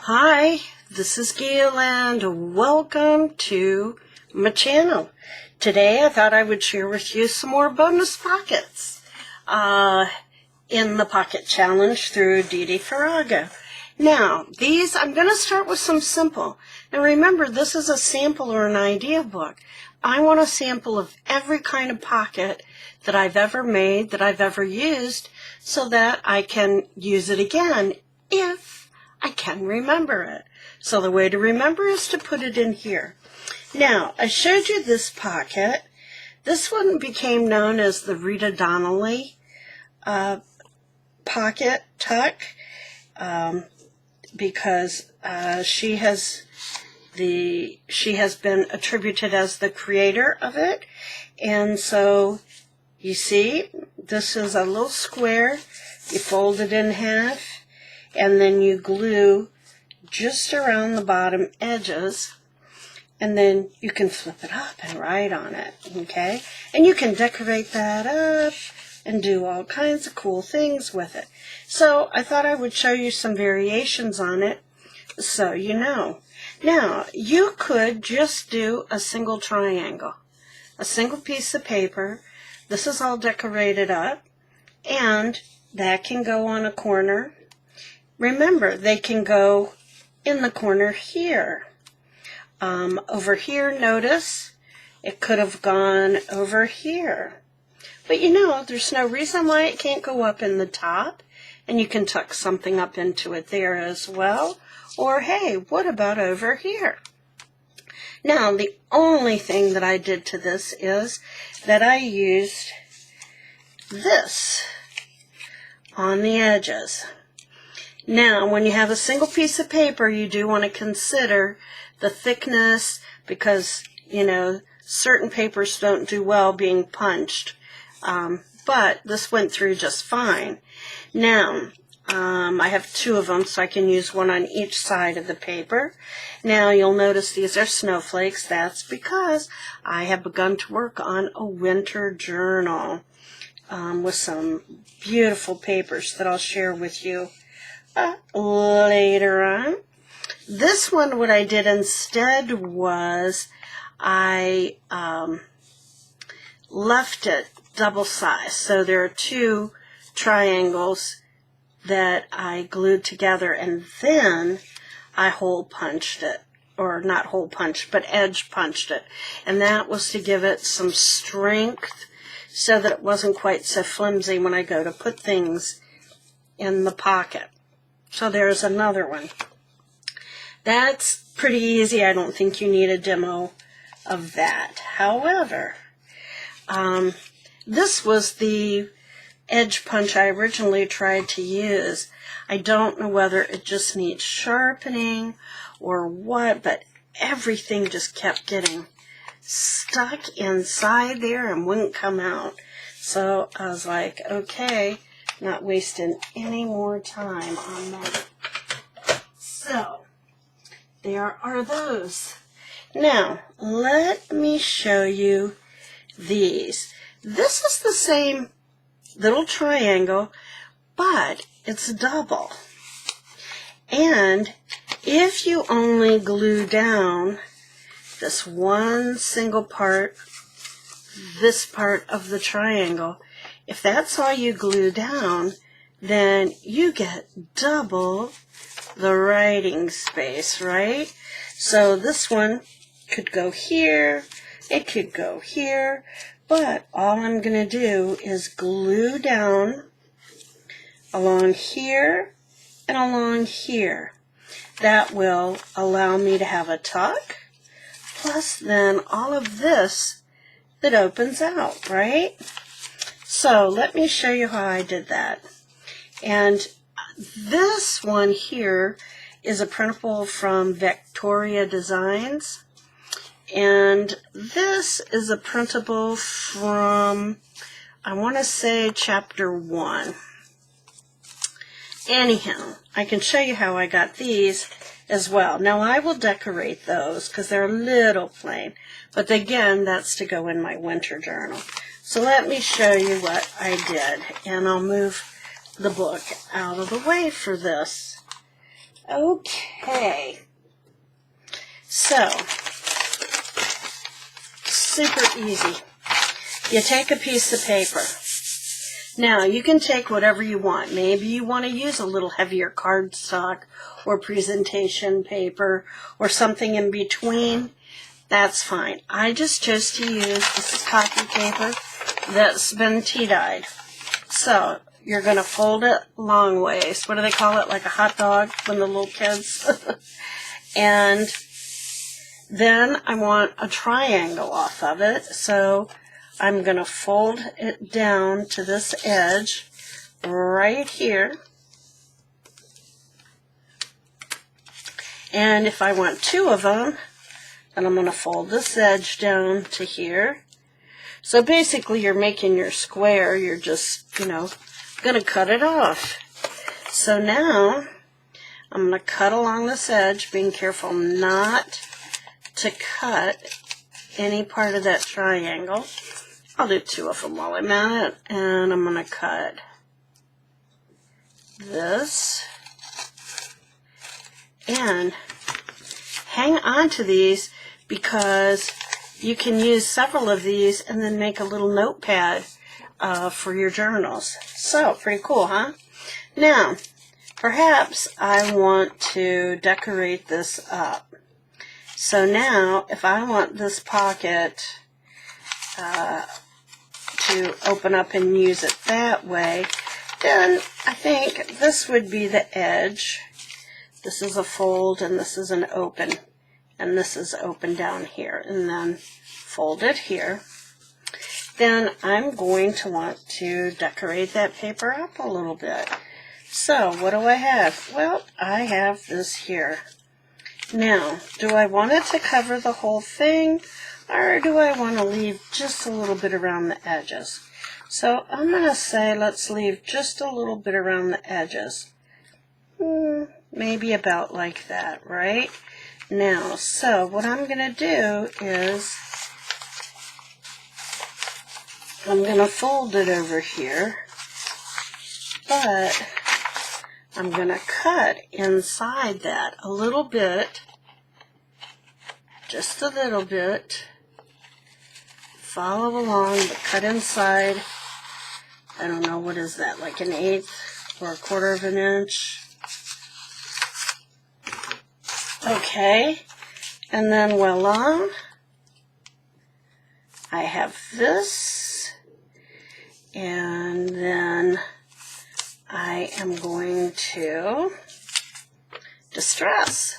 Hi, this is Gail and welcome to my channel. Today I thought I would share with you some more bonus pockets in the Pocket Challenge through Dee Farago. Now, these, I'm going to start with some simple. And remember, this is a sample or an idea book. I want a sample of every kind of pocket that I've ever made, that I've ever used, so that I can use it again if I can remember it. So the way to remember is to put it in here. Now, I showed you this pocket. This one became known as the Rita Donnelly pocket tuck because she has been attributed as the creator of it. And so you see, this is a little square. You fold it in half, and then you glue just around the bottom edges, and then you can flip it up and write on it, okay? And you can decorate that up and do all kinds of cool things with it. So I thought I would show you some variations on it so you know. Now, you could just do a single triangle, a single piece of paper. This is all decorated up, and that can go on a corner. Remember, they can go in the corner here. Over here, notice, it could have gone over here. But you know, there's no reason why it can't go up in the top, and you can tuck something up into it there as well. Or, hey, what about over here? Now, the only thing that I did to this is that I used this on the edges. Now, when you have a single piece of paper, you do want to consider the thickness because, you know, certain papers don't do well being punched. But this went through just fine. Now, I have two of them, so I can use one on each side of the paper. Now, you'll notice these are snowflakes. That's because I have begun to work on a winter journal with some beautiful papers that I'll share with you later on. This one, what I did instead was I left it double size. So there are two triangles that I glued together, and then I hole punched it, or not hole punched, but edge punched it. And that was to give it some strength so that it wasn't quite so flimsy when I go to put things in the pocket. So there's another one. That's pretty easy. I don't think you need a demo of that. However, this was the edge punch I originally tried to use. I don't know whether it just needs sharpening or what, but everything just kept getting stuck inside there and wouldn't come out. So I was like, okay, not wasting any more time on that. So there are those. Now, let me show you these. This is the same little triangle, but it's double. And if you only glue down this one single part, this part of the triangle, if that's all you glue down, then you get double the writing space, right? So this one could go here, it could go here, but all I'm going to do is glue down along here and along here. That will allow me to have a tuck, plus then all of this that opens out, right? So let me show you how I did that. And this one here is a printable from Victoria Designs. And this is a printable from, I want to say, Chapter 1. Anyhow, I can show you how I got these as well. Now, I will decorate those because they're a little plain. But again, that's to go in my winter journal. So let me show you what I did. And I'll move the book out of the way for this. Okay. Okay. So, super easy. You take a piece of paper. Now, you can take whatever you want. Maybe you want to use a little heavier cardstock or presentation paper or something in between. That's fine. I just chose to use, this is copy paper that's been tea dyed. So, you're going to fold it long ways. What do they call it? Like a hot dog when the little kids. And then I want a triangle off of it. So, I'm going to fold it down to this edge right here. And if I want two of them, then I'm going to fold this edge down to here. So basically you're making your square, you're just, going to cut it off. So now I'm going to cut along this edge, being careful not to cut any part of that triangle. I'll do two of them while I'm at it, and I'm going to cut this, and hang on to these because you can use several of these and then make a little notepad for your journals. So, pretty cool, huh? Now, perhaps I want to decorate this up. So now, if I want this pocket to open up and use it that way, then I think this would be the edge. This is a fold and this is an open, and this is open down here, and then fold it here. Then I'm going to want to decorate that paper up a little bit. So what do I have? Well, I have this here. Now, do I want it to cover the whole thing, or do I want to leave just a little bit around the edges? So I'm going to say let's leave just a little bit around the edges. Maybe about like that, right? Now, so what I'm going to do is I'm going to fold it over here, but I'm going to cut inside that a little bit, just a little bit. Follow along, but cut inside. I don't know, what is that, like 1/8 or 1/4 of an inch? Okay, and then voila, I have this, and then I am going to distress.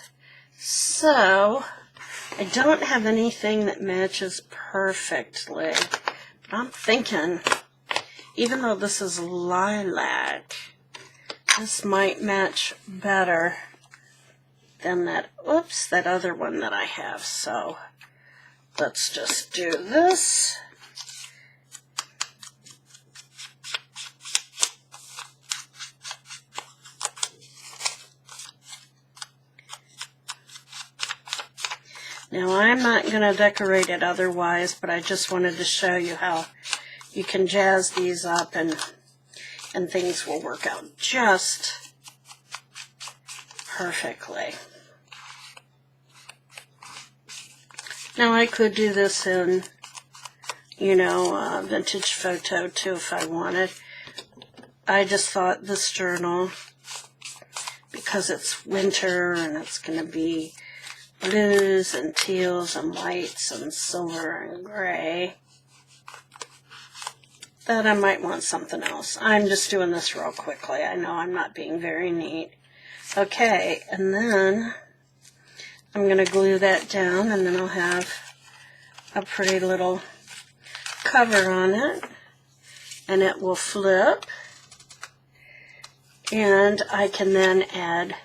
So, I don't have anything that matches perfectly, but I'm thinking, even though this is lilac, this might match better than that other one that I have. So, let's just do this. Now, I'm not going to decorate it otherwise, but I just wanted to show you how you can jazz these up and things will work out just perfectly. Now, I could do this in, vintage photo too if I wanted. I just thought this journal, because it's winter and it's going to be blues and teals and whites and silver and gray, that I might want something else. I'm just doing this real quickly. I know I'm not being very neat. Okay, and then I'm going to glue that down, and then I'll have a pretty little cover on it, and it will flip, and I can then add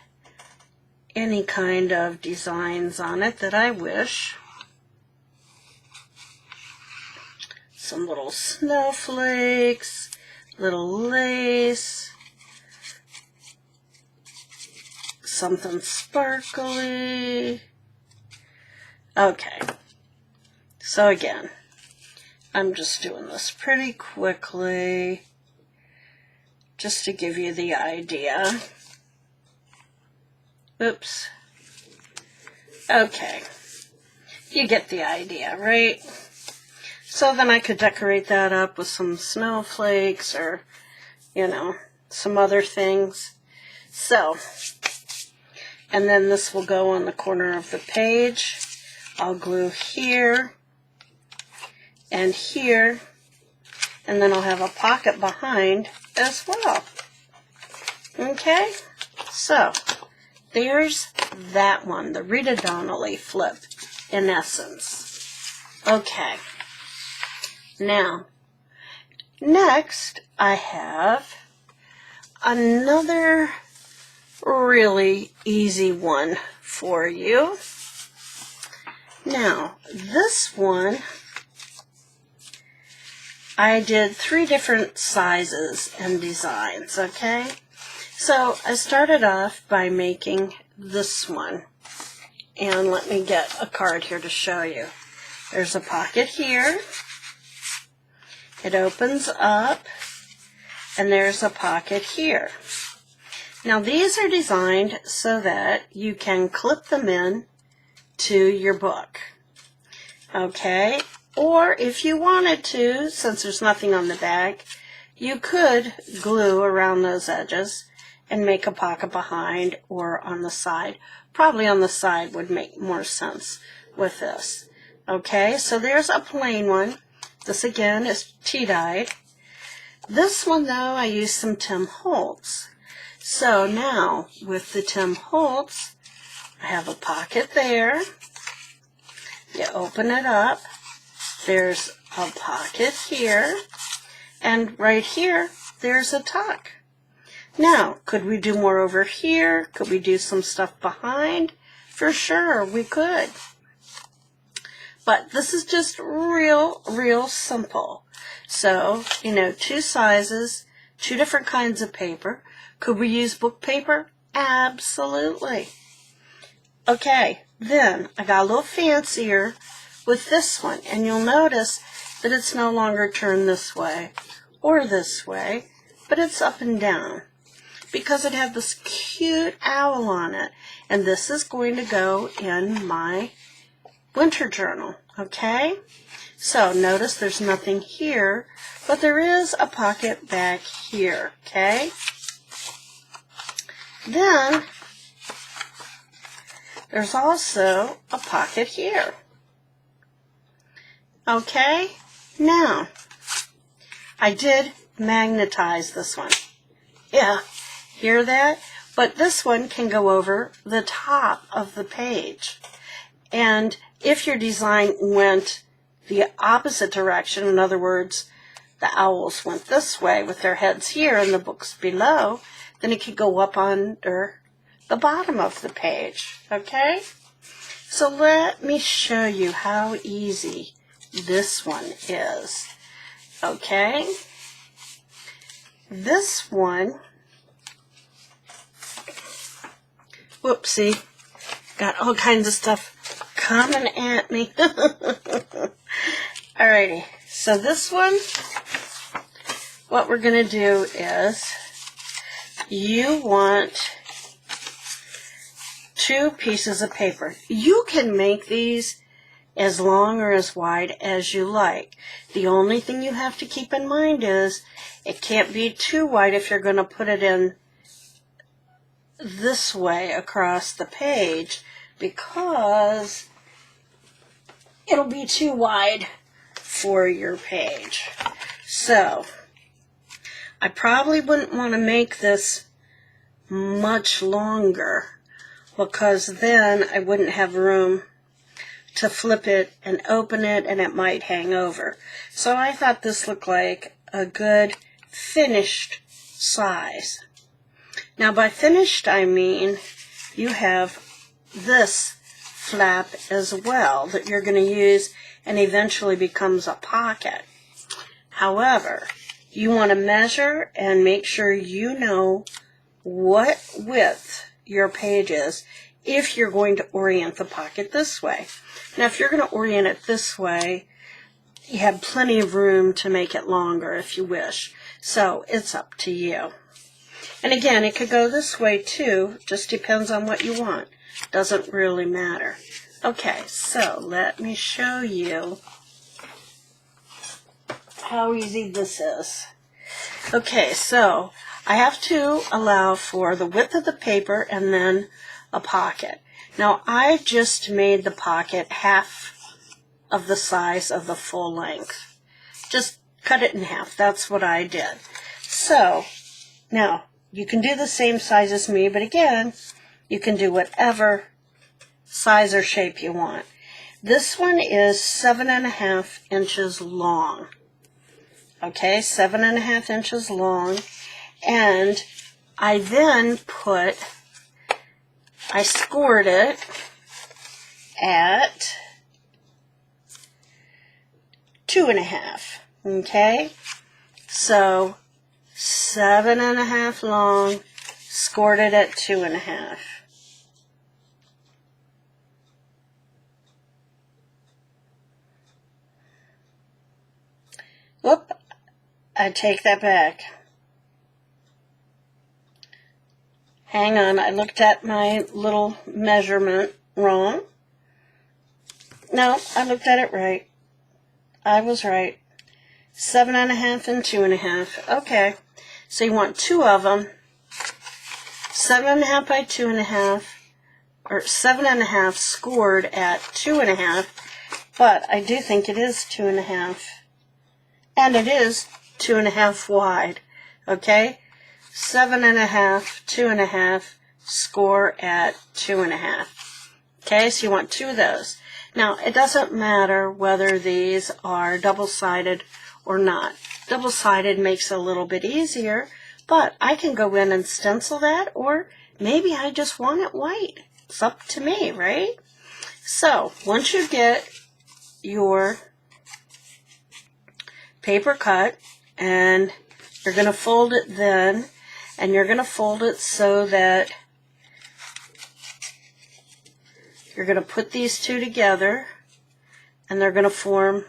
any kind of designs on it that I wish. Some little snowflakes, little lace, something sparkly. Okay, so again, I'm just doing this pretty quickly just to give you the idea. Oops, Okay, you get the idea, right? So then I could decorate that up with some snowflakes or, you know, some other things. So, and then this will go on the corner of the page. I'll glue here and here, and then I'll have a pocket behind as well. Okay, so there's that one, the Rita Donnelly flip, in essence. Okay, now, next I have another really easy one for you. Now, this one, I did 3 different sizes and designs, okay? So I started off by making this one. And let me get a card here to show you. There's a pocket here. It opens up. And there's a pocket here. Now these are designed so that you can clip them in to your book. Okay? Or if you wanted to, since there's nothing on the back, you could glue around those edges and make a pocket behind or on the side. Probably on the side would make more sense with this. Okay, so there's a plain one. This again is tea-dyed. This one though, I used some Tim Holtz. So now with the Tim Holtz, I have a pocket there. You open it up. There's a pocket here. And right here, there's a tuck. Now, could we do more over here? Could we do some stuff behind? For sure, we could. But this is just real simple. So, you know, 2 sizes, 2 different kinds of paper. Could we use book paper? Absolutely. Okay, then I got a little fancier with this one. And you'll notice that it's no longer turned this way or this way, but it's up and down, because it had this cute owl on it. And this is going to go in my winter journal, okay? So notice there's nothing here, but there is a pocket back here, okay? Then there's also a pocket here. Okay? Now, I did magnetize this one. Yeah. Hear that? But this one can go over the top of the page. And if your design went the opposite direction, in other words, the owls went this way with their heads here and the books below, then it could go up under the bottom of the page. Okay? So let me show you how easy this one is. Okay? This one, whoopsie, got all kinds of stuff coming at me. Alrighty, so this one, what we're going to do is, you want 2 pieces of paper. You can make these as long or as wide as you like. The only thing you have to keep in mind is, it can't be too wide if you're going to put it in this way across the page, because it'll be too wide for your page. So, I probably wouldn't want to make this much longer, because then I wouldn't have room to flip it and open it, and it might hang over. So I thought this looked like a good finished size. Now by finished, I mean you have this flap as well that you're going to use and eventually becomes a pocket. However, you want to measure and make sure you know what width your page is if you're going to orient the pocket this way. Now if you're going to orient it this way, you have plenty of room to make it longer if you wish. So it's up to you. And again, it could go this way too, just depends on what you want. Doesn't really matter. Okay, so let me show you how easy this is. Okay, so I have to allow for the width of the paper and then a pocket. Now I just made the pocket half of the size of the full length. Just cut it in half. That's what I did. So now you can do the same size as me, but again, you can do whatever size or shape you want. This one is 7.5 inches long. Okay, 7.5 inches long. And I then I scored it at 2.5. Okay, so 7.5 long, scored it at 2.5. Whoop, I take that back. Hang on, I looked at my little measurement wrong. No, I looked at it right. I was right. 7.5 and 2.5. Okay, so you want two of them. 7.5 by 2.5, or 7.5 scored at 2.5, but I do think it is 2.5. And it is 2.5 wide. Okay? 7.5, 2.5, score at 2.5. Okay, so you want two of those. Now, it doesn't matter whether these are double-sided or not. Double-sided makes it a little bit easier, but I can go in and stencil that, or maybe I just want it white. It's up to me, right? So, once you get your paper cut, and you're going to fold it then, and you're going to fold it so that you're going to put these two together, and they're going to form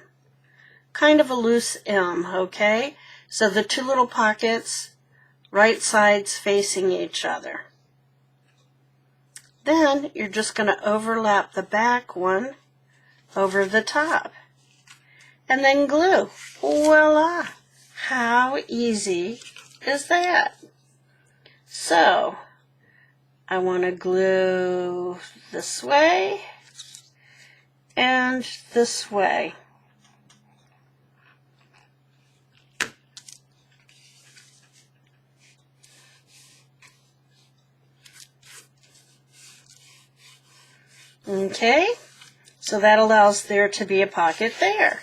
kind of a loose M, okay? So the two little pockets, right sides facing each other. Then you're just going to overlap the back one over the top. And then glue. Voila! How easy is that? So, I want to glue this way and this way. Okay, so that allows there to be a pocket there.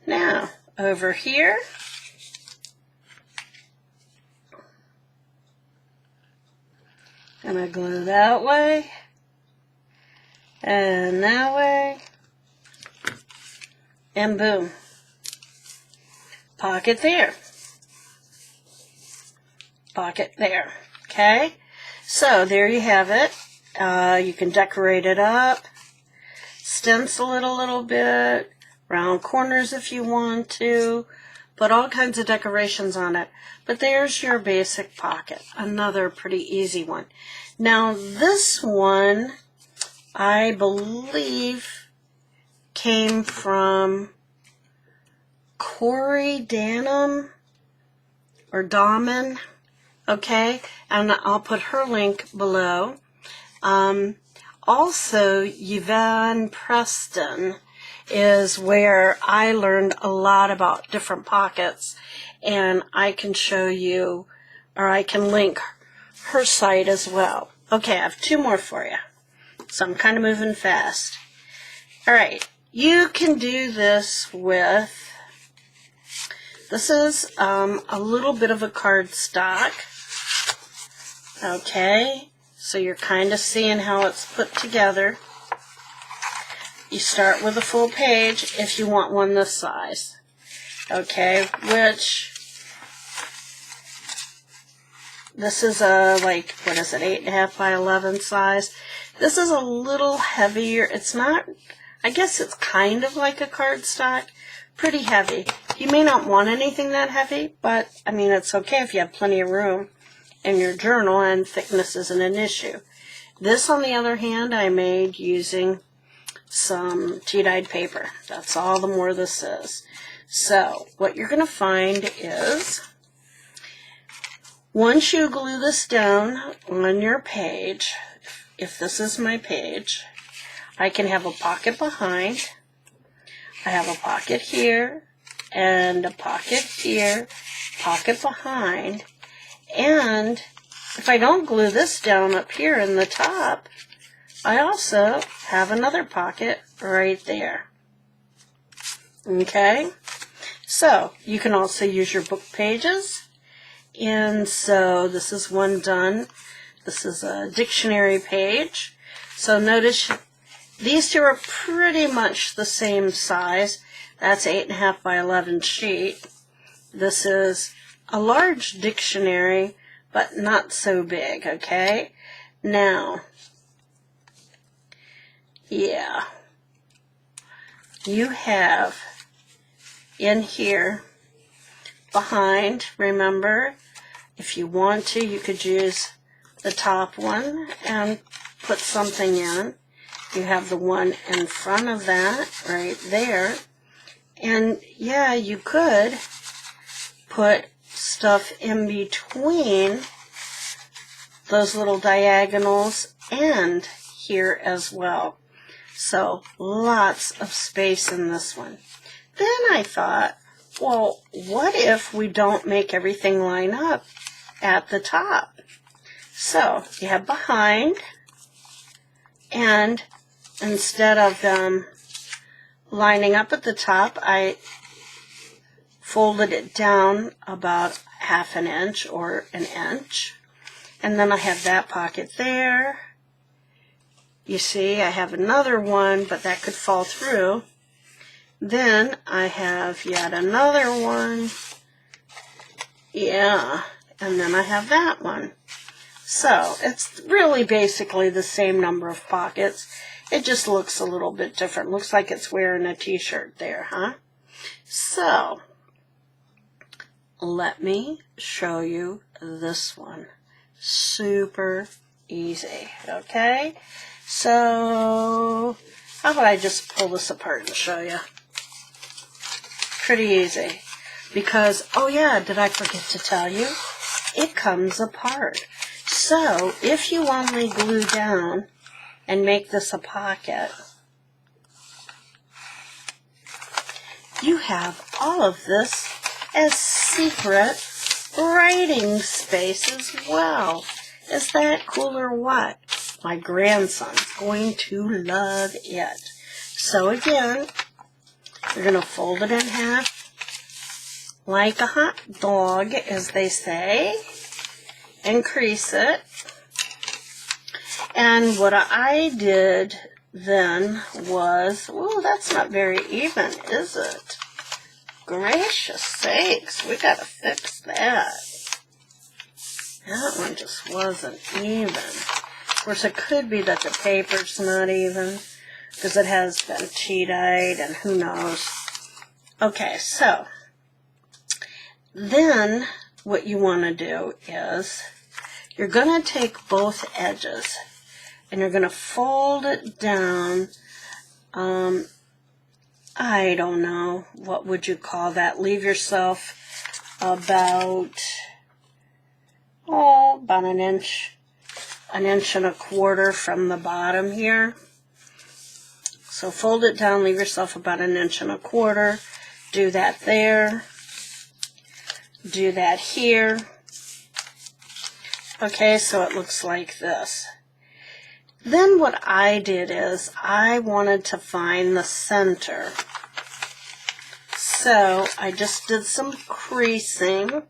Now, over here, I'm going to glue that way, and that way, and boom, pocket there, pocket there, okay? So, there you have it. You can decorate it up, stencil it a little bit, round corners if you want to, put all kinds of decorations on it. But there's your basic pocket, another pretty easy one. Now this one, I believe, came from Corey Danum or Dahmen, okay? And I'll put her link below. Also, Yvonne Preston is where I learned a lot about different pockets, and I can show you, or I can link her site as well. Okay, I have two more for you, so I'm kind of moving fast. All right, you can do this with, this is a little bit of a cardstock, okay, so you're kind of seeing how it's put together. You start with a full page if you want one this size, okay, which this is a, like, what is it, 8.5 by 11 size. This is a little heavier. It's not, I guess it's kind of like a cardstock, pretty heavy. You may not want anything that heavy, but, I mean, it's okay if you have plenty of room. in your journal, and thickness isn't an issue. This, on the other hand, I made using some tea-dyed paper. That's all the more this is. So, what you're going to find is, once you glue this down on your page, if this is my page, I can have a pocket behind. I have a pocket here, and a pocket here, pocket behind, and if I don't glue this down up here in the top, I also have another pocket right there. Okay? So, you can also use your book pages. And so, this is one done. This is a dictionary page. So, notice these two are pretty much the same size. That's 8.5 by 11 sheet. This is a large dictionary, but not so big, okay? Now, yeah, you have in here behind, remember, if you want to, you could use the top one and put something in. You have the one in front of that right there. And yeah, you could put stuff in between those little diagonals and here as well. So lots of space in this one. Then I thought, well, what if we don't make everything line up at the top? So you have behind, and instead of them lining up at the top, I folded it down about 1/2 inch or 1 inch. And then I have that pocket there. You see, I have another one, but that could fall through. Then I have yet another one. Yeah, and then I have that one. So, it's really basically the same number of pockets. It just looks a little bit different. Looks like it's wearing a t-shirt there, huh? So, let me show you this one. Super easy, okay? So, how about I just pull this apart and show you? Pretty easy. Because, oh yeah, did I forget to tell you? It comes apart. So, if you only glue down and make this a pocket, you have all of this as secret writing space as well. Is that cool or what? My grandson's going to love it. So again, you're going to fold it in half like a hot dog, as they say, and crease it. And what I did then was, oh, that's not very even, is it? Gracious sakes, we gotta fix that. That one just wasn't even. Of course, it could be that the paper's not even, because it has been tea-dyed, and who knows. Okay, so, then what you want to do is, you're going to take both edges, and you're going to fold it down, I don't know, what would you call that? Leave yourself about 1 inch, 1.25 inches from the bottom here. So fold it down, leave yourself about 1.25 inches. Do that there. Do that here. Okay, so it looks like this. Then what I did is I wanted to find the center. So I just did some creasing.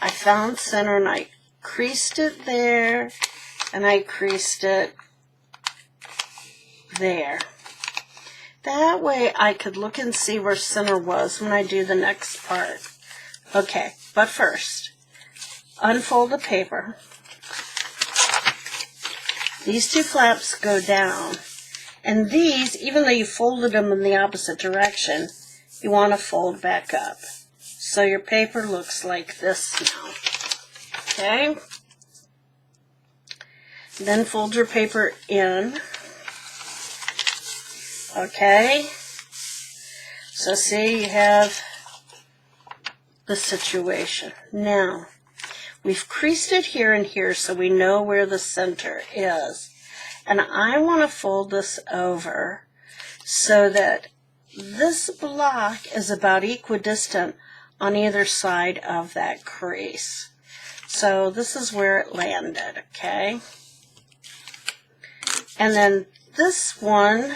I found center and I creased it there, and I creased it there. That way I could look and see where center was when I do the next part. Okay, but first, unfold the paper. These two flaps go down, and these, even though you folded them in the opposite direction, you want to fold back up. So your paper looks like this now. Okay? Then fold your paper in. Okay? So see, you have the situation. Now, we've creased it here and here so we know where the center is. And I want to fold this over so that this block is about equidistant on either side of that crease. So this is where it landed, okay? And then this one,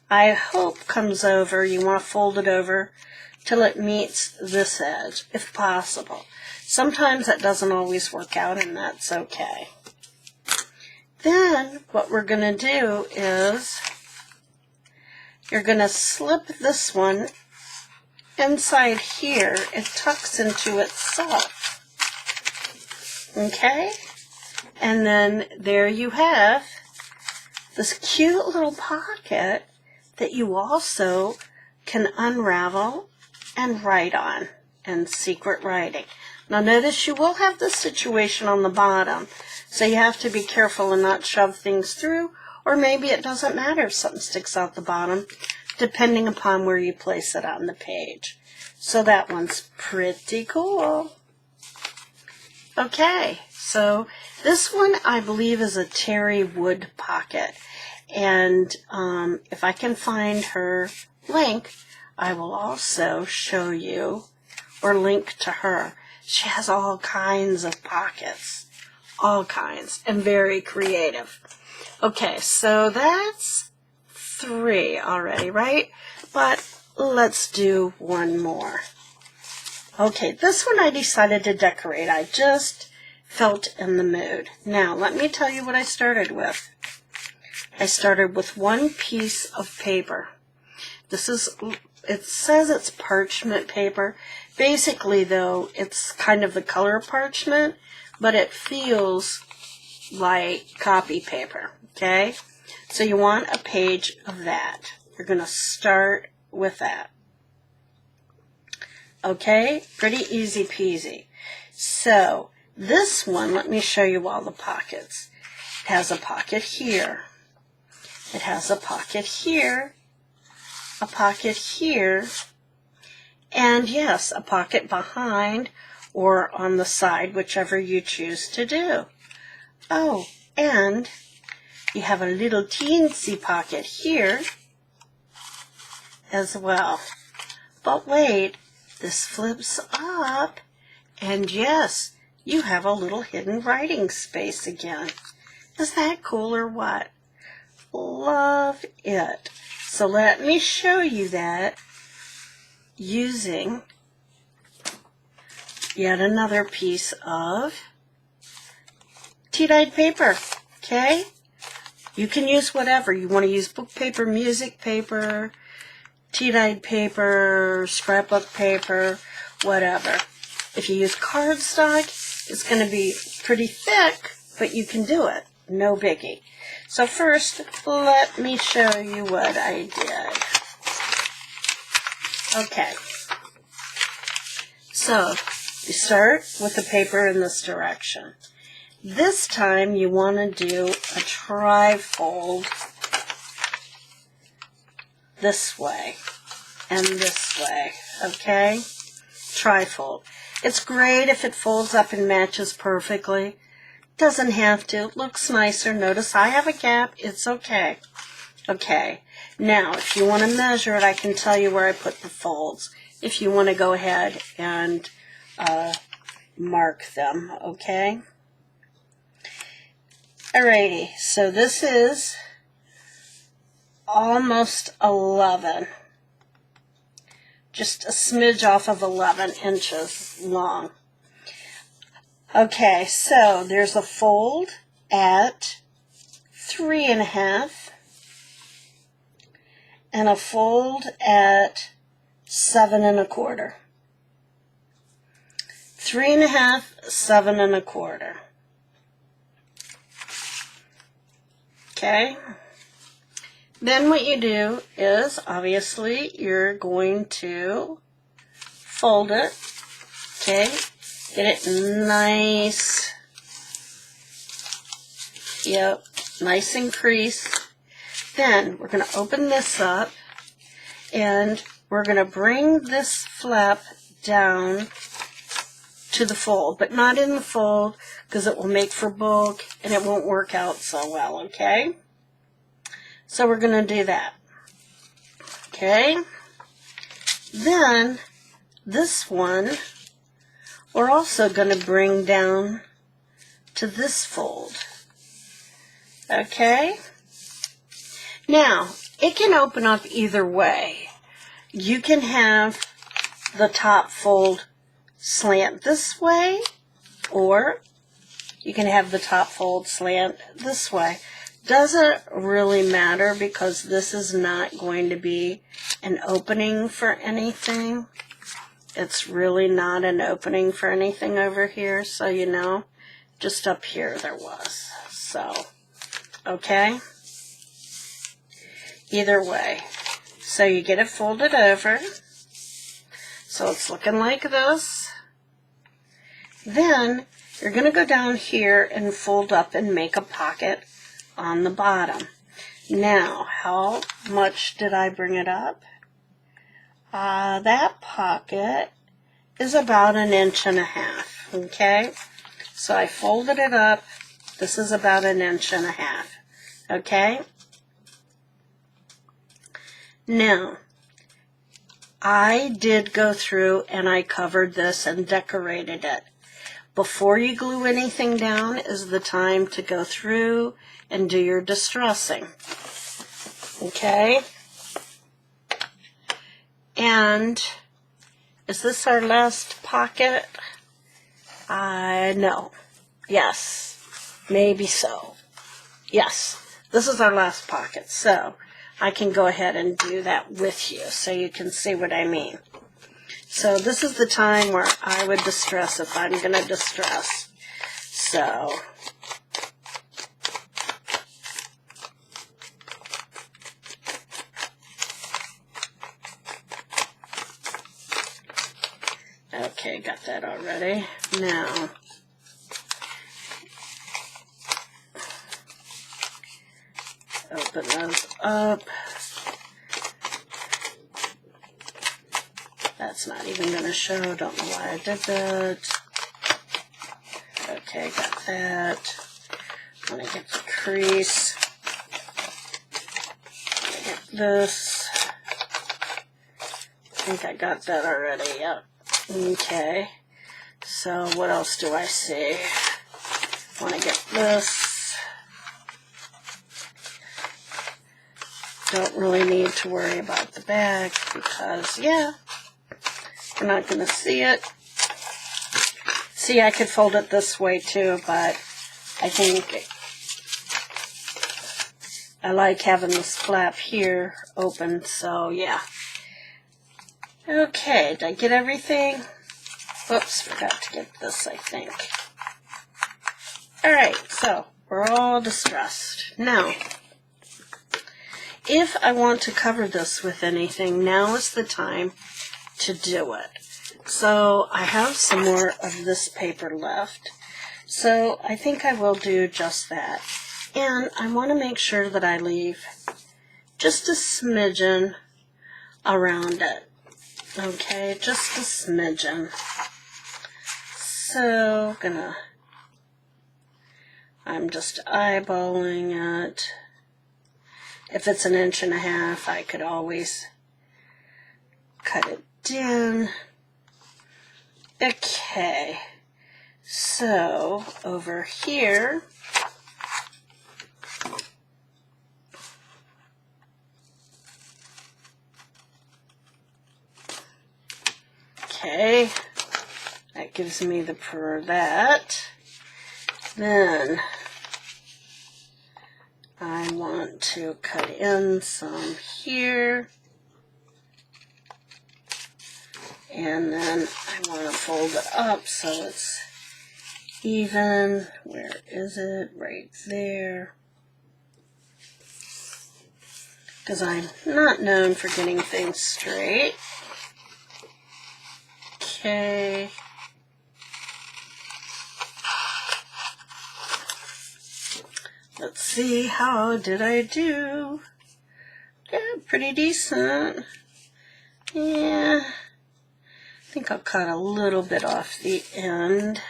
I hope, comes over. You want to fold it over till it meets this edge, if possible. Sometimes that doesn't always work out, and that's okay. Then what we're going to do is you're going to slip this one inside here. It tucks into itself. Okay? And then there you have this cute little pocket that you also can unravel and write on, and secret writing. Now notice you will have this situation on the bottom, so you have to be careful and not shove things through, or maybe it doesn't matter if something sticks out the bottom, depending upon where you place it on the page. So that one's pretty cool. Okay, so this one I believe is a terry wood pocket, and if I can find her link, I will also show you or link to her. She has all kinds of pockets, all kinds, and very creative. Okay, so that's 3 already, right? But let's do one more. Okay, this one I decided to decorate. I just felt in the mood. Now, let me tell you what I started with. I started with one piece of paper. This is, it says it's parchment paper. Basically, though, it's kind of the color parchment, but it feels like copy paper, okay? So you want a page of that. You're going to start with that. Okay, pretty easy peasy. So this one, let me show you all the pockets. It has a pocket here. It has a pocket here. A pocket here. And yes, a pocket behind or on the side, whichever you choose to do. Oh, and you have a little teensy pocket here as well. But wait, this flips up, and yes, you have a little hidden writing space again. Is that cool or what? Love it. So let me show you that using yet another piece of tea-dyed paper, okay? You can use whatever. You want to use book paper, music paper, tea-dyed paper, scrapbook paper, whatever. If you use cardstock, it's going to be pretty thick, but you can do it. No biggie. So first, let me show you what I did. Okay. So, you start with the paper in this direction. This time, you want to do a tri-fold this way and this way, okay? Tri-fold. It's great if it folds up and matches perfectly. Doesn't have to. It looks nicer. Notice I have a gap. It's okay. Okay. Now, if you want to measure it, I can tell you where I put the folds. If you want to go ahead and mark them, okay? Alrighty. So this is almost 11. Just a smidge off of 11 inches long. Okay, so there's a fold at 3.5 and a fold at 7 1/4. 3.5, 7 1/4. Okay. Then what you do is, obviously, you're going to fold it. Okay. Get it nice. Yep, nice and creased. Then we're going to open this up and we're going to bring this flap down to the fold, but not in the fold because it will make for bulk and it won't work out so well, okay? So we're going to do that. Okay? Then this one we're also going to bring down to this fold. Okay? Now, it can open up either way. You can have the top fold slant this way, or you can have the top fold slant this way. Doesn't really matter because this is not going to be an opening for anything. It's really not an opening for anything over here, so you know, just up here there was. So, okay? Either way. So you get it folded over. So it's looking like this. Then you're going to go down here and fold up and make a pocket on the bottom. Now, how much did I bring it up? That pocket is about 1.5 inches, okay? So I folded it up. This is about 1.5 inches, okay? Now, I did go through and I covered this and decorated it. Before you glue anything down is the time to go through and do your distressing. Okay? And is this our last pocket? No. Yes. Maybe so. Yes. This is our last pocket. So I can go ahead and do that with you so you can see what I mean. So this is the time where I would distress if I'm going to distress. So okay, got that already. Now open those up. That's not even going to show. Don't know why I did that. Okay, got that. I'm going to get the crease. Get this. I think I got that already. Yep. Okay. So what else do I see? I want to get this. Don't really need to worry about the back because, yeah, we're not going to see it. See, I could fold it this way too, but I think I like having this flap here open, so yeah. Okay, did I get everything? Whoops, forgot to get this, I think. Alright, so we're all distressed. Now, if I want to cover this with anything, now is the time to do it. So I have some more of this paper left. So I think I will do just that. And I want to make sure that I leave just a smidgen around it. Okay, just a smidgen. So I'm just eyeballing it. If it's 1.5 inches, I could always cut it down. Okay, so over here, okay, that gives me the per that. Then I want to cut in some here. And then I want to fold it up so it's even. Where is it? Right there. Because I'm not known for getting things straight. Okay. Let's see, how did I do? Yeah, pretty decent. Yeah, I think I'll cut a little bit off the end.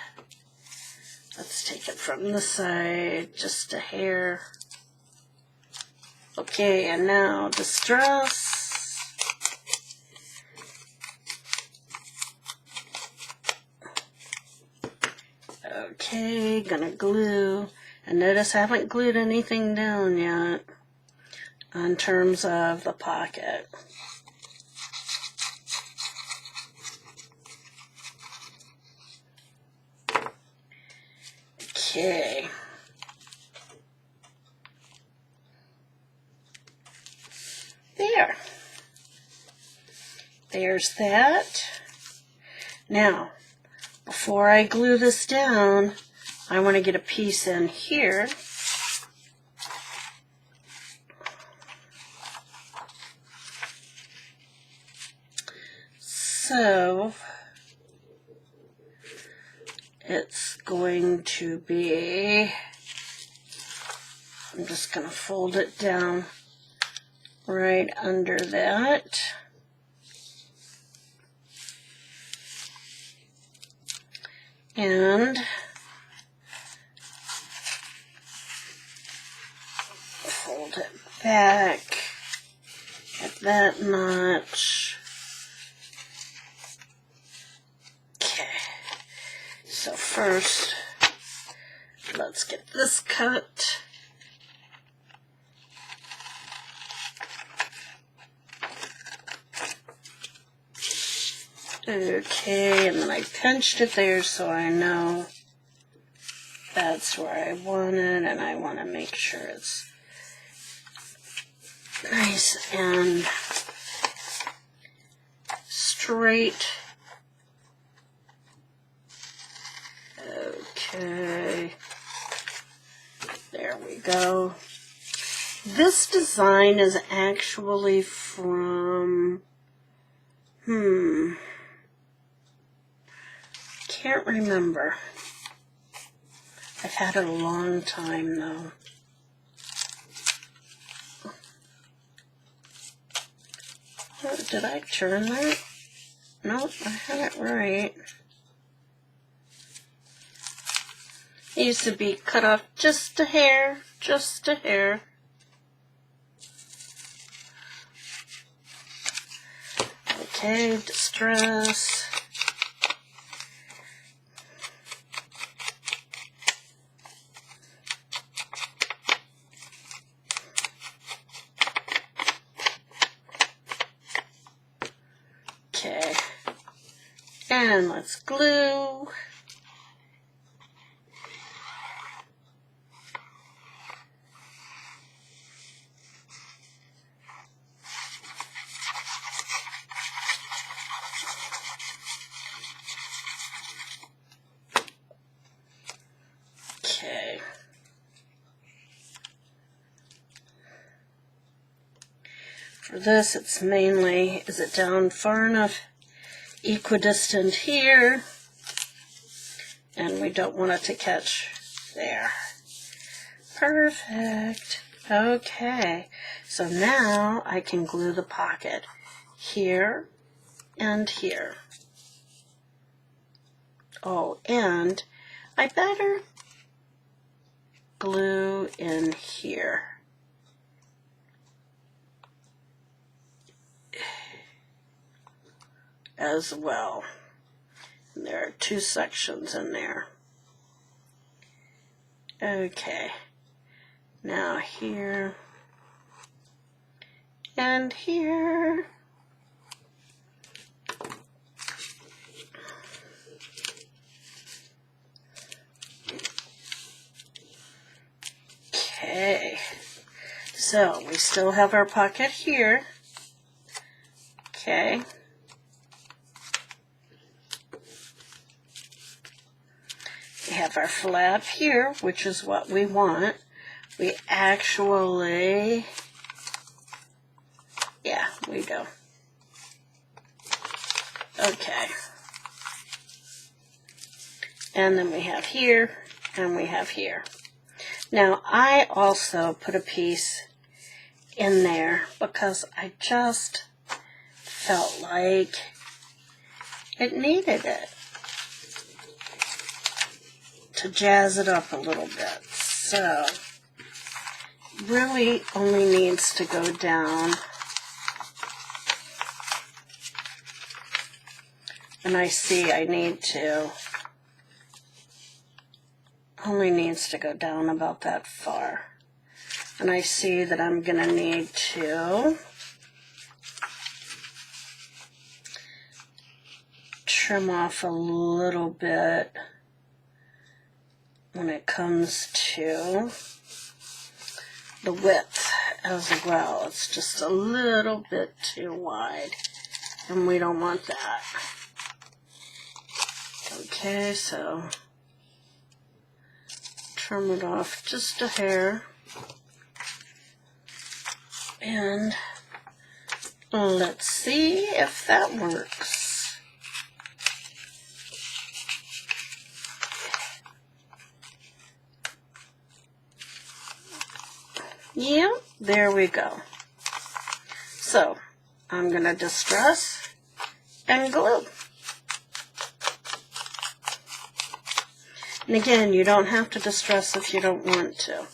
Let's take it from the side, just a hair. Okay, and now distress. Okay, gonna glue. And notice I haven't glued anything down yet in terms of the pocket. Okay. There. There's that. Now, before I glue this down, I want to get a piece in here. So, it's going to be, I'm just going to fold it down right under that. And fold it back at that notch. Okay, so first, let's get this cut. Okay, and then I pinched it there so I know that's where I want it, and I want to make sure it's nice and straight. Okay, there we go. This design is actually from, can't remember. I've had it a long time though. Oh, did I turn that? Nope, I had it right. It used to be cut off just a hair, just a hair. Okay, distress. Okay, and let's glue. Okay. For this, it's mainly, is it down far enough equidistant here? And we don't want it to catch there. Perfect. Okay. So now I can glue the pocket here and here. Oh, and I better glue in here. As well. And there are two sections in there. Okay. Now here and here. Okay. So we still have our pocket here. Okay. We have our flap here, which is what we want. We actually, yeah, we do. Okay. And then we have here, and we have here. Now, I also put a piece in there because I just felt like it needed it to jazz it up a little bit. So, really only needs to go down. And I see I need to, only needs to go down about that far. And I see that I'm going to need to trim off a little bit when it comes to the width as well. It's just a little bit too wide, and we don't want that. Okay, so trim it off just a hair, and let's see if that works. Yeah, there we go. So I'm going to distress and glue. And again, you don't have to distress if you don't want to.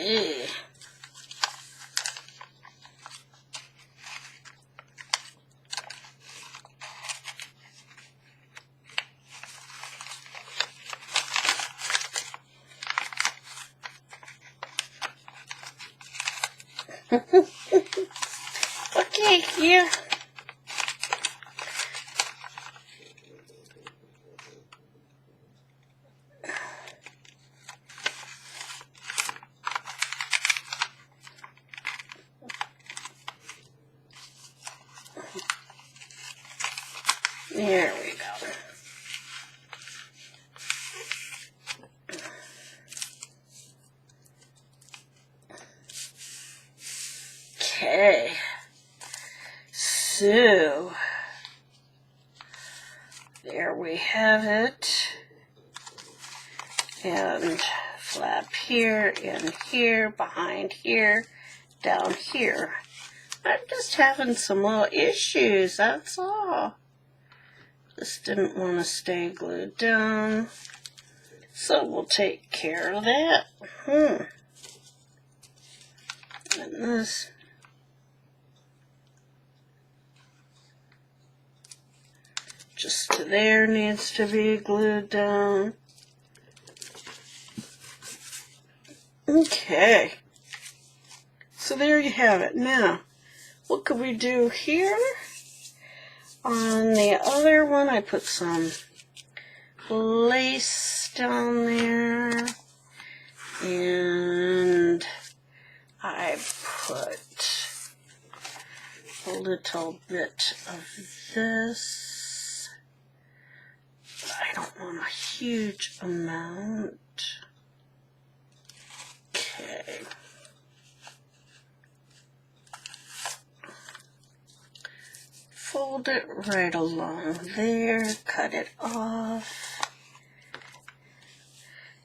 Okay. Okay, here. There we go. Okay. So, there we have it. And flap here, and here, behind here, down here. I'm just having some little issues, that's all. This didn't want to stay glued down, so we'll take care of that. And this, just to there, needs to be glued down. Okay, so there you have it. Now, what could we do here? On the other one, I put some lace down there, and I put a little bit of this. I don't want a huge amount. Okay. Fold it right along there, cut it off.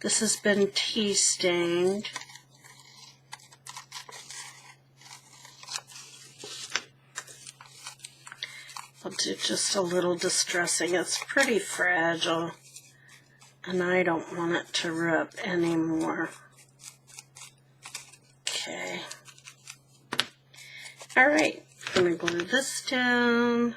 This has been tea stained. I'll do just a little distressing. It's pretty fragile, and I don't want it to rip anymore. Okay. All right. I'm going to glue this down.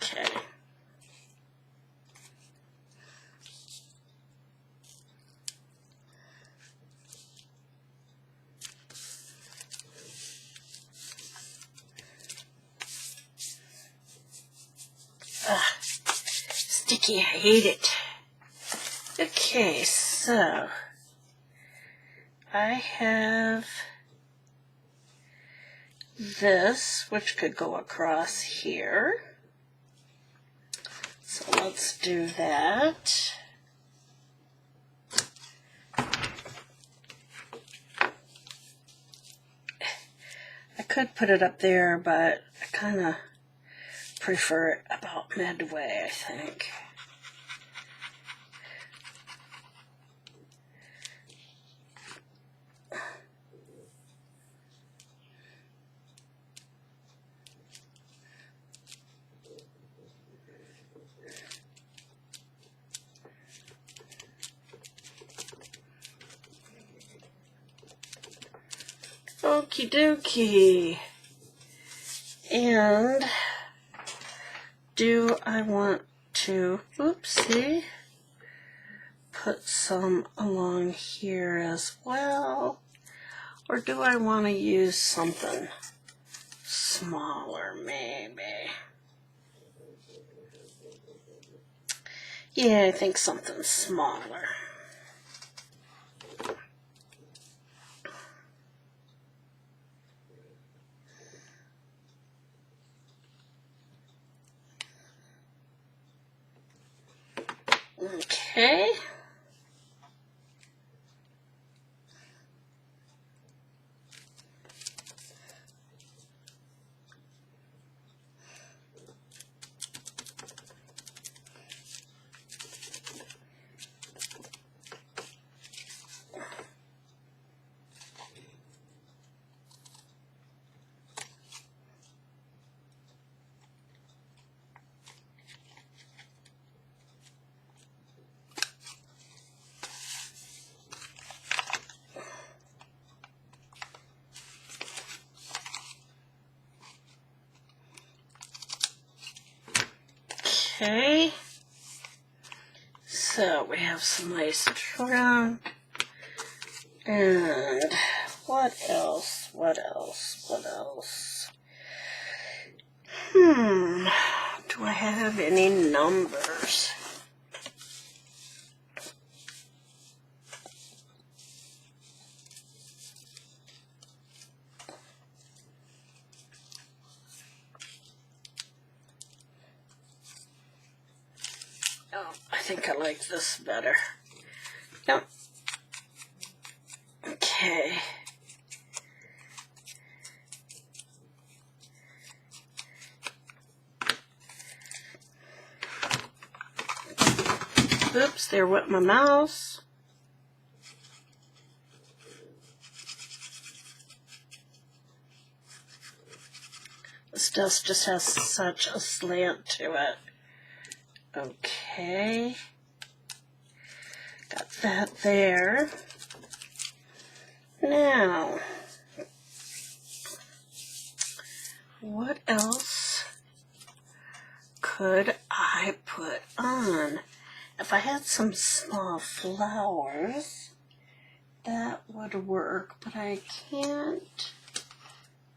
Okay. sticky. I hate it. Okay, so I have this, which could go across here. So let's do that. I could put it up there, but I kind of prefer it about midway, I think. Okie dokie. And do I want to, oopsie, put some along here as well? Or do I want to use something smaller, maybe? Yeah, I think something smaller. Okay. Okay, so we have some lace around, and what else, what else, what else? Do I have any numbers? Oh, I think I like this better. Yep. Okay. Oops, there went my mouse. This dust just has such a slant to it. Okay. Got that there. Now, what else could I put on? If I had some small flowers, that would work, but I can't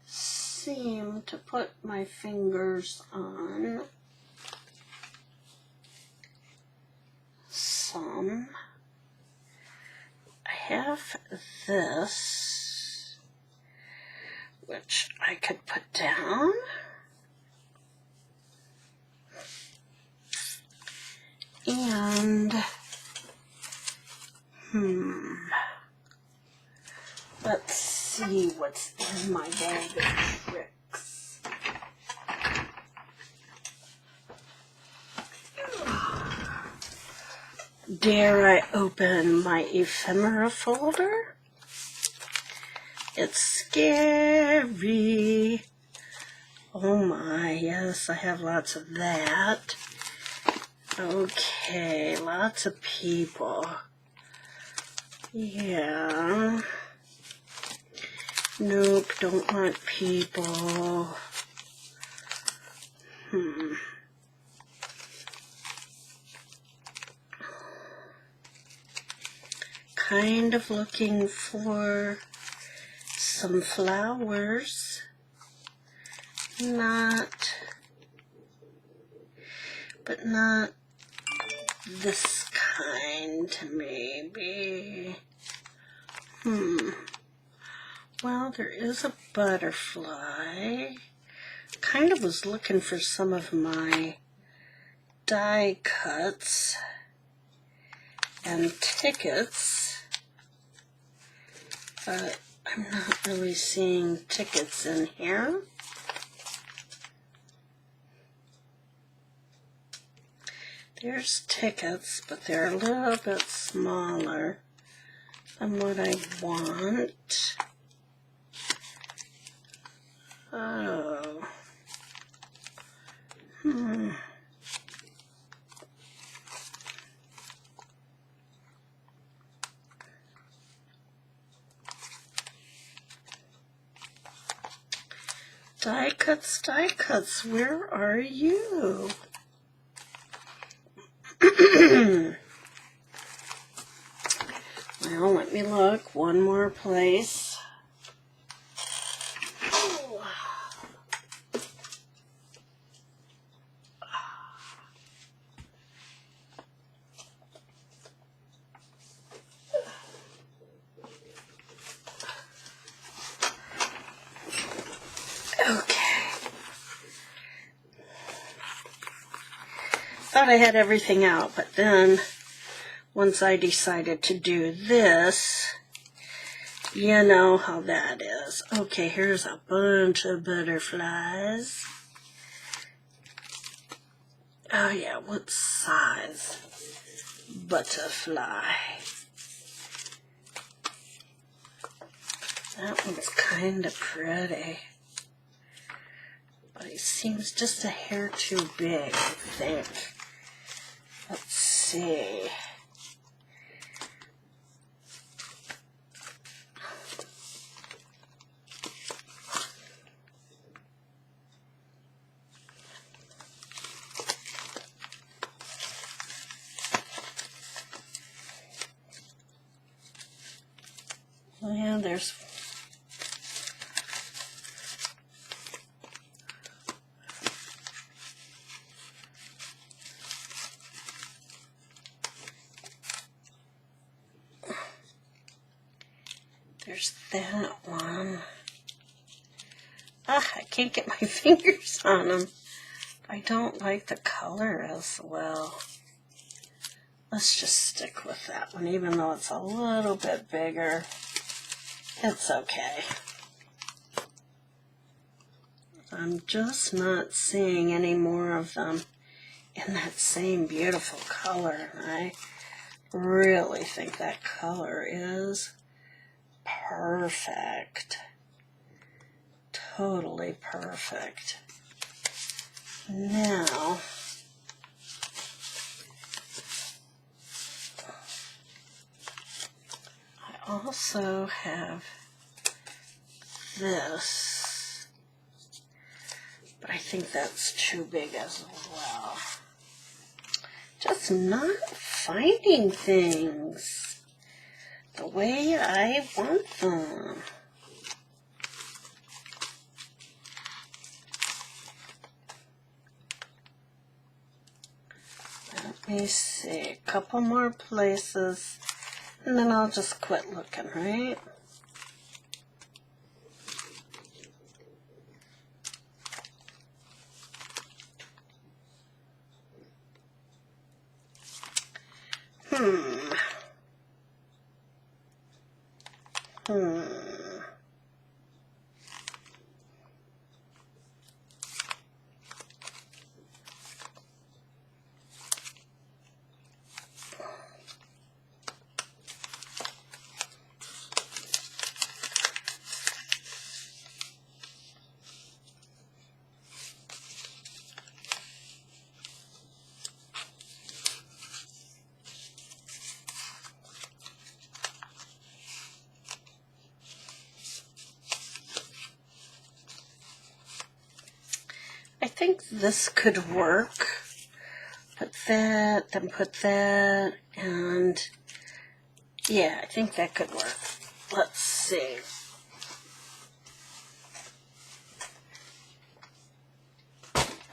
seem to put my fingers on some. I have this, which I could put down. And, let's see what's in my bag of tricks. Dare I open my ephemera folder? It's scary. Oh my, yes, I have lots of that. Okay, lots of people. Yeah. Nope, don't want people. Kind of looking for some flowers. Not this kind, maybe. Well, there is a butterfly. Kind of was looking for some of my die cuts and tickets, but I'm not really seeing tickets in here. There's tickets, but they're a little bit smaller than what I want. Oh. Die cuts, where are you? Well, let me look one more place. Okay. Thought I had everything out, but then once I decided to do this, you know how that is. Okay, here's a bunch of butterflies. Oh yeah, what size butterfly? That one's kind of pretty, but it seems just a hair too big, I think. Let's see. Yeah, there's that one. I can't get my fingers on them. I don't like the color as well. Let's just stick with that one, even though it's a little bit bigger. It's okay. I'm just not seeing any more of them in that same beautiful color. I really think that color is perfect. Totally perfect. Now, I also have this, but I think that's too big as well. Just not finding things the way I want them. Let me see, a couple more places, and then I'll just quit looking, right? I think this could work. Put that, then put that, and yeah, I think that could work. Let's see.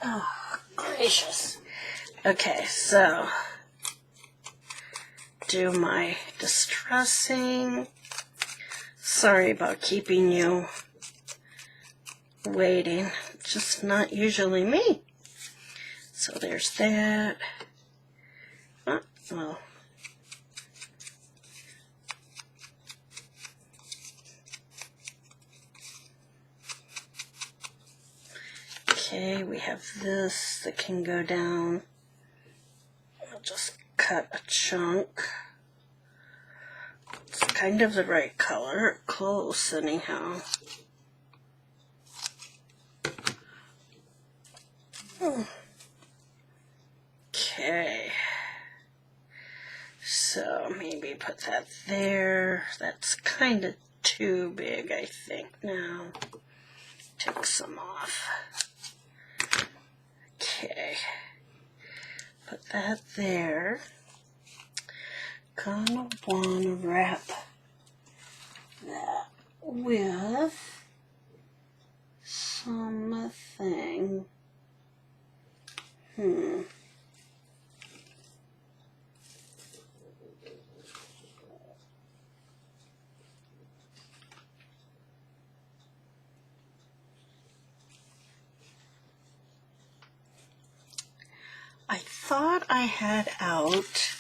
Oh, gracious. Okay, so do my distressing. Sorry about keeping you waiting. Just not usually me. So there's that. Oh, well. Okay, we have this that can go down. I'll just cut a chunk. It's kind of the right color. Close, anyhow. Okay. So maybe put that there. That's kind of too big, I think. Now, take some off. Okay. Put that there. Gonna wanna wrap that with something. I thought I had out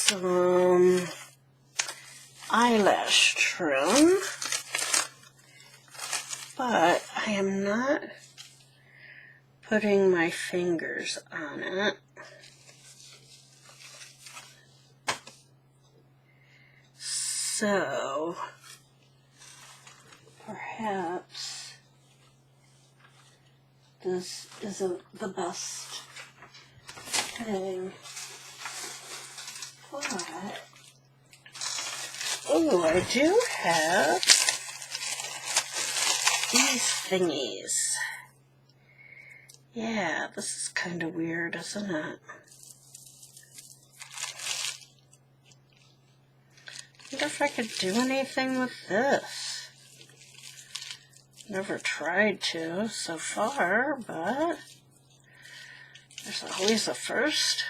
some eyelash trim, but I am not putting my fingers on it. So perhaps this isn't the best thing, but oh, I do have these thingies. Yeah, this is kind of weird, isn't it? I wonder if I could do anything with this. Never tried to so far, but there's always a first.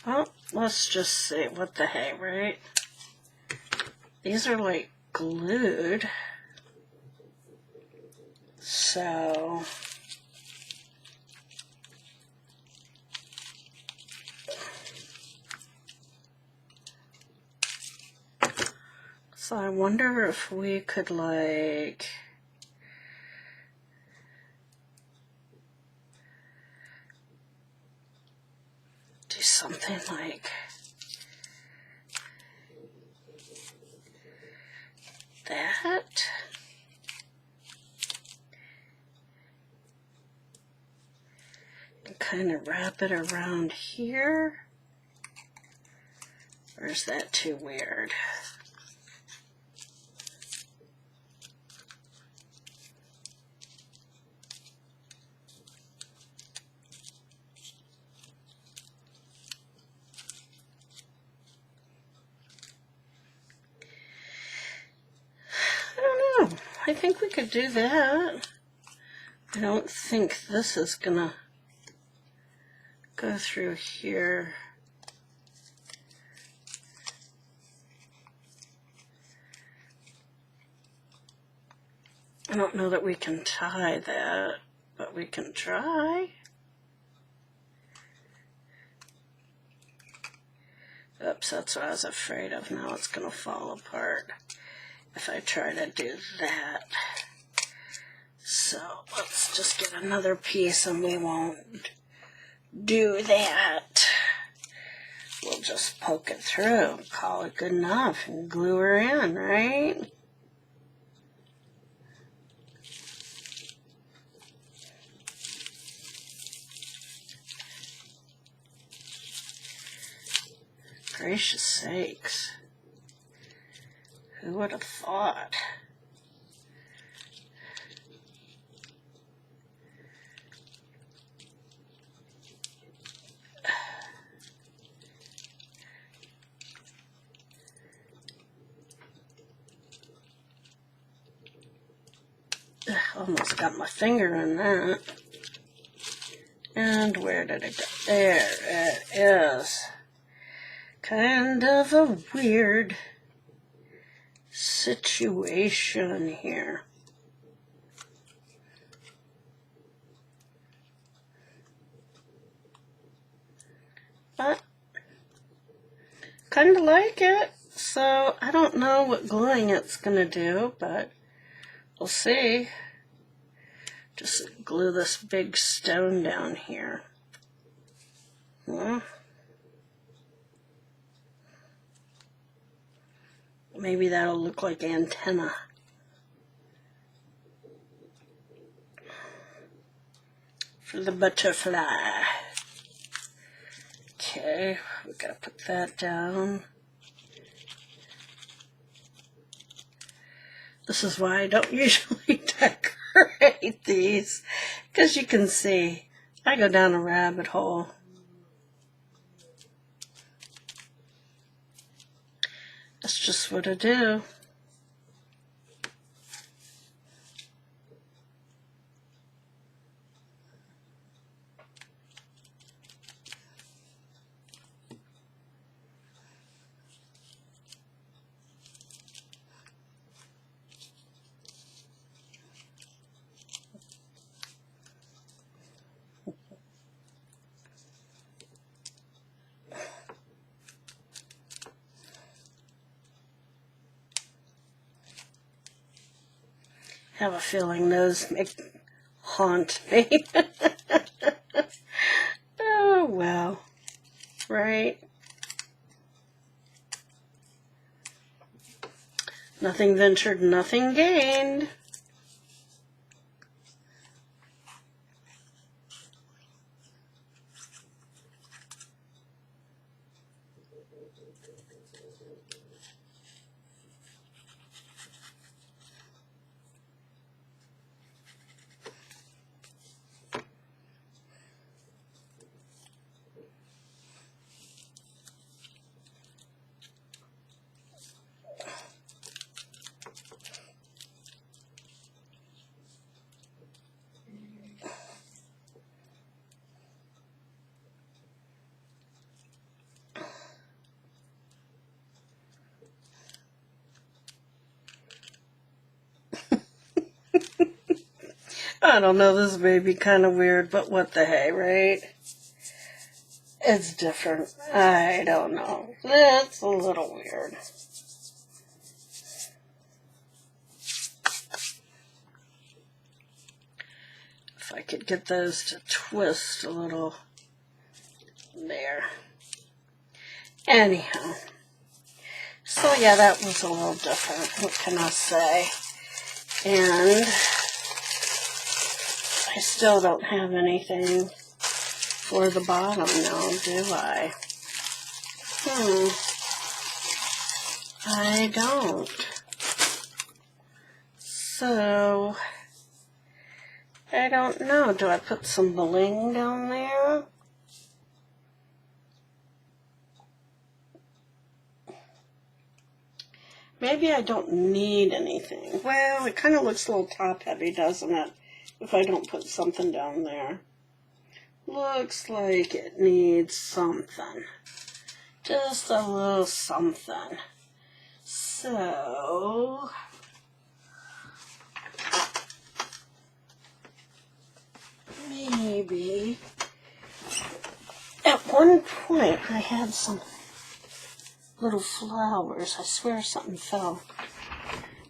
Well, let's just see. What the heck, right? These are like glued. So I wonder if we could like do something like that. And kind of wrap it around here. Or is that too weird? I think we could do that. I don't think this is gonna go through here. I don't know that we can tie that, but we can try. Oops, that's what I was afraid of. Now it's gonna fall apart if I try to do that. So let's just get another piece and we won't do that. We'll just poke it through, call it good enough, and glue her in, right? Gracious sakes. Who would have thought? Ugh. almost got my finger in that. And where did it go? There it is. Kind of a weird situation here. But kind of like it. So I don't know what gluing it's going to do, but we'll see. Just glue this big stone down here. Maybe that'll look like antenna. For the butterfly. Okay, we gotta put that down. This is why I don't usually decorate these, because you can see I go down a rabbit hole. That's just what I do. I have a feeling those haunt me. Oh, well, right? Nothing ventured, nothing gained. I don't know, this may be kind of weird, but what the hey, right? It's different. I don't know. It's a little weird. If I could get those to twist a little there. Anyhow. So yeah, that was a little different. What can I say? And I still don't have anything for the bottom now, do I? I don't. So, I don't know. Do I put some bling down there? Maybe I don't need anything. Well, it kind of looks a little top-heavy, doesn't it? If I don't put something down there. Looks like it needs something. Just a little something. So, maybe at one point I had some little flowers. I swear something fell.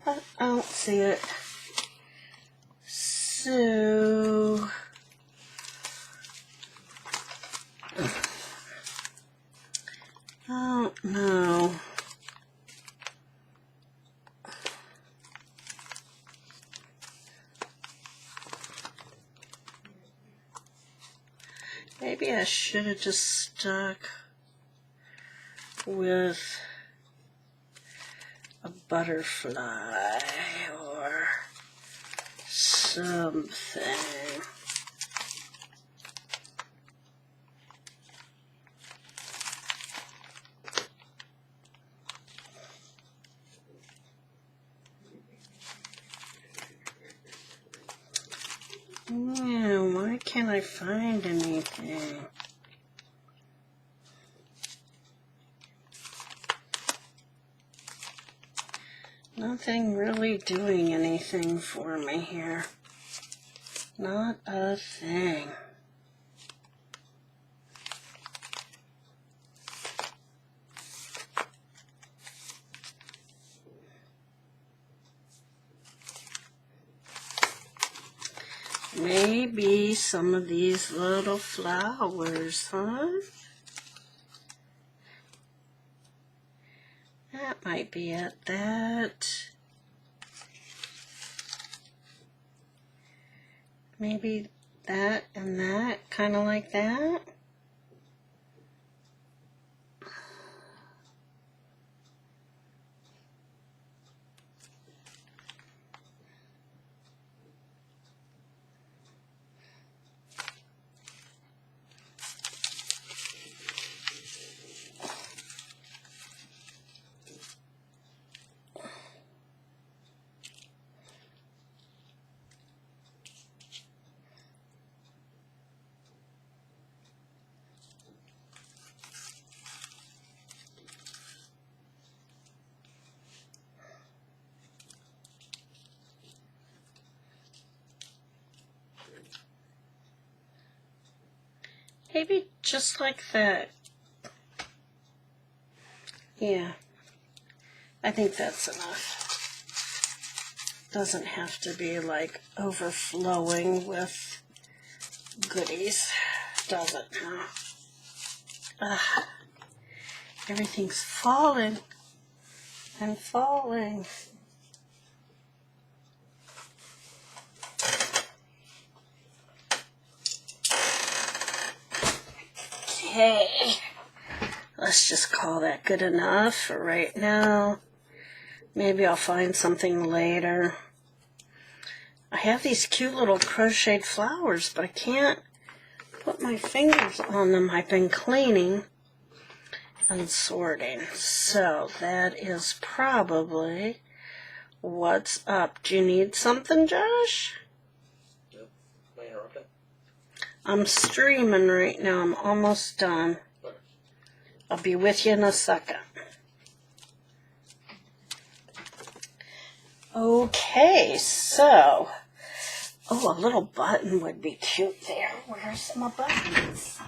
I don't see it. So, I don't know. Maybe I should have just stuck with a butterfly or something. find anything. Nothing really doing anything for me here. Not a thing. Maybe some of these little flowers, huh? That might be it. That. Maybe that and that, kind of like that. Maybe just like that. Yeah, I think that's enough. Doesn't have to be like overflowing with goodies, does it? No. Everything's falling and falling. Okay, let's just call that good enough for right now. Maybe I'll find something later. I have these cute little crocheted flowers, but I can't put my fingers on them. I've been cleaning and sorting, so that is probably what's up. Do you need something, Josh? Yep. Am I interrupting? I'm streaming right now. I'm almost done. Okay. I'll be with you in a second. Okay, so, oh, a little button would be cute there. Where's my buttons?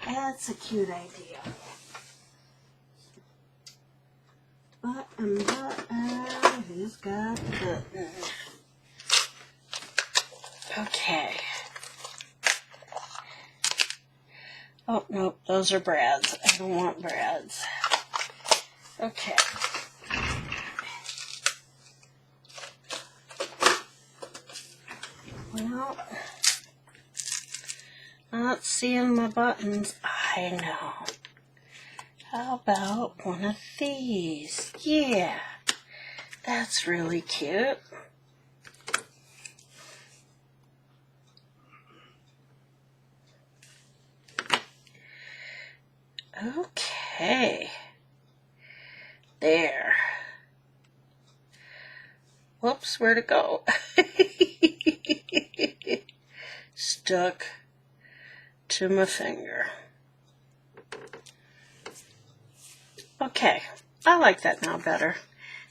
That's a cute idea. Button, who's got the button? Okay. Oh, no, those are Brad's. I don't want Brad's. Okay. Well, not seeing my buttons. I know. How about one of these? Yeah, that's really cute. Okay. There. Whoops, where'd it go? Stuck to my finger. Okay, I like that now better.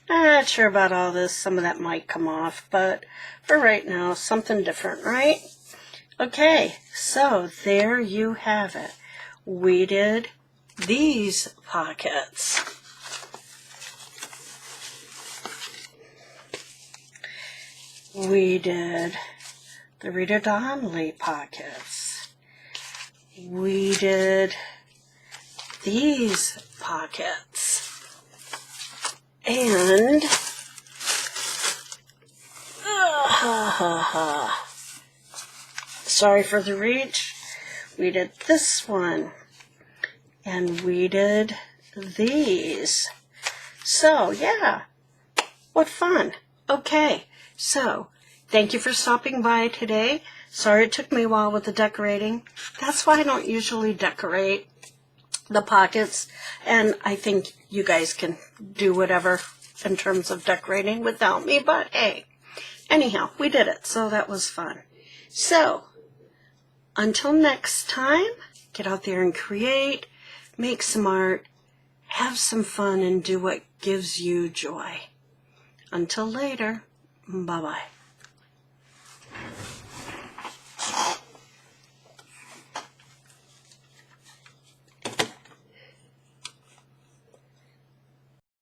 Not sure about all this. Some of that might come off, but for right now, something different, right? Okay, so there you have it. We did these pockets. We did the Rita Donnelly pockets. We did these pockets. And sorry for the reach. We did this one. And we did these. So, yeah. What fun. Okay. So, thank you for stopping by today. Sorry it took me a while with the decorating. That's why I don't usually decorate the pockets. And I think you guys can do whatever in terms of decorating without me. But hey, anyhow, we did it. So that was fun. So, until next time, get out there and create, make some art, have some fun, and do what gives you joy. Until later, bye-bye.